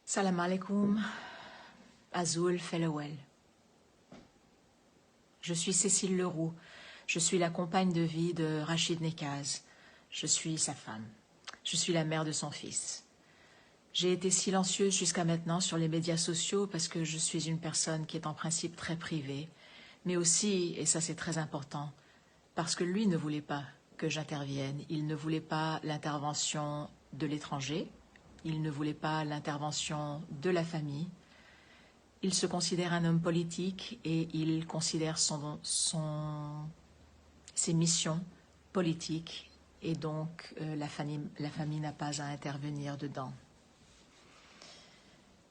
Salam alaikum, Azul Felawel. Je suis Cécile Leroux. Je suis la compagne de vie de Rachid Nekaz. Je suis sa femme. Je suis la mère de son fils. J'ai été silencieuse jusqu'à maintenant sur les médias sociaux parce que je suis une personne qui est en principe très privée, mais aussi, et ça c'est très important, parce que lui ne voulait pas que j'intervienne. Il ne voulait pas l'intervention de l'étranger, il ne voulait pas l'intervention de la famille. Il se considère un homme politique et il considère ses missions politiques et donc la famille n'a pas à intervenir dedans.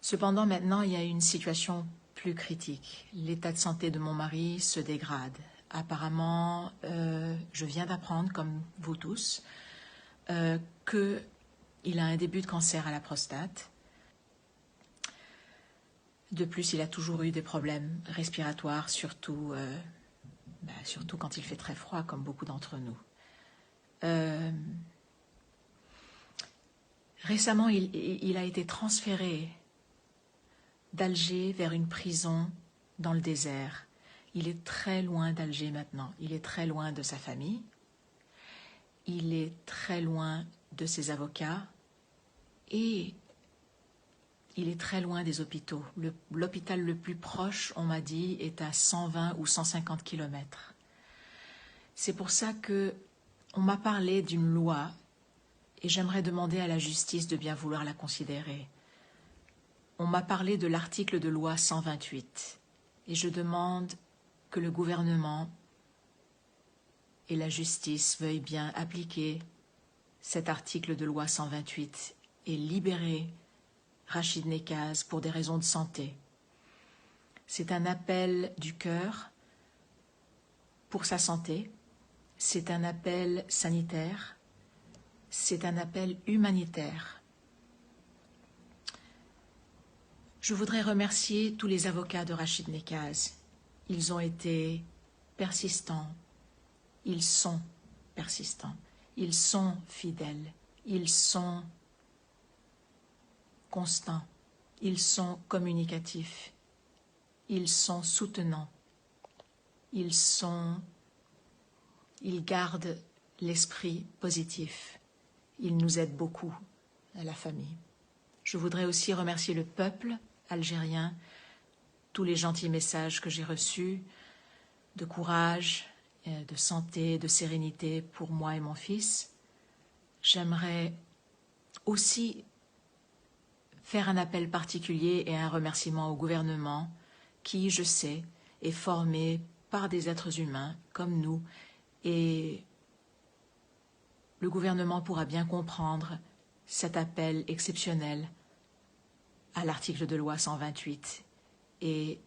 Cependant, maintenant, il y a une situation plus critique. L'état de santé de mon mari se dégrade. Apparemment, je viens d'apprendre, comme vous tous, qu'il a un début de cancer à la prostate. De plus, il a toujours eu des problèmes respiratoires, surtout quand il fait très froid, comme beaucoup d'entre nous. Récemment, il a été transféré d'Alger vers une prison dans le désert. Il est très loin d'Alger maintenant. Il est très loin de sa famille. Il est très loin de ses avocats. Et il est très loin des hôpitaux. L'hôpital le plus proche, on m'a dit, est à 120 ou 150 kilomètres. C'est pour ça qu'on m'a parlé d'une loi et j'aimerais demander à la justice de bien vouloir la considérer. On m'a parlé de l'article de loi 128 et je demande que le gouvernement et la justice veuillent bien appliquer cet article de loi 128 et libérer Rachid Nekaz pour des raisons de santé. C'est un appel du cœur pour sa santé, c'est un appel sanitaire, c'est un appel humanitaire. Je voudrais remercier tous les avocats de Rachid Nekaz. Ils ont été persistants, ils sont persistants, ils sont fidèles, ils sont constants, ils sont communicatifs, ils sont soutenants, ils gardent l'esprit positif, ils nous aident beaucoup à la famille. Je voudrais aussi remercier le peuple algérien, tous les gentils messages que j'ai reçus, de courage, de santé, de sérénité pour moi et mon fils. J'aimerais aussi faire un appel particulier et un remerciement au gouvernement qui, je sais, est formé par des êtres humains comme nous et le gouvernement pourra bien comprendre cet appel exceptionnel à l'article de loi 128 et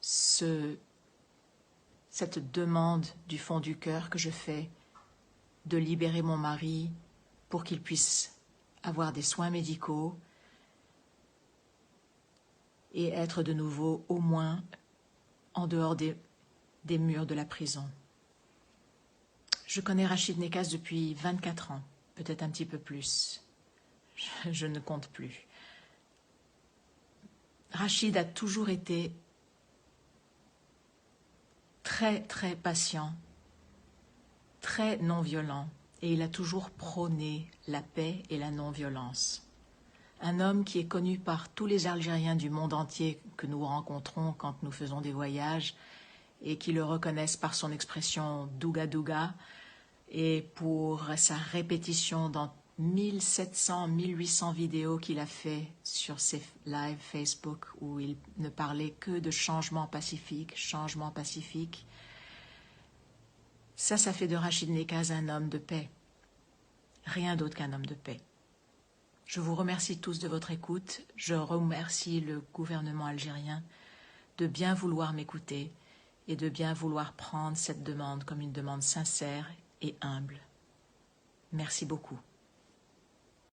cette demande du fond du cœur que je fais de libérer mon mari pour qu'il puisse avoir des soins médicaux et être de nouveau au moins en dehors des murs de la prison. Je connais Rachid Nekaz depuis 24 ans, peut-être un petit peu plus. Je ne compte plus. Rachid a toujours été très, très patient, très non-violent, et il a toujours prôné la paix et la non-violence. Un homme qui est connu par tous les Algériens du monde entier que nous rencontrons quand nous faisons des voyages et qui le reconnaissent par son expression « douga douga » et pour sa répétition dans 1700, 1800 vidéos qu'il a fait sur ses lives Facebook où il ne parlait que de changement pacifique, changement pacifique. Ça fait de Rachid Nekaz un homme de paix. Rien d'autre qu'un homme de paix. Je vous remercie tous de votre écoute. Je remercie le gouvernement algérien de bien vouloir m'écouter et de bien vouloir prendre cette demande comme une demande sincère et humble. Merci beaucoup.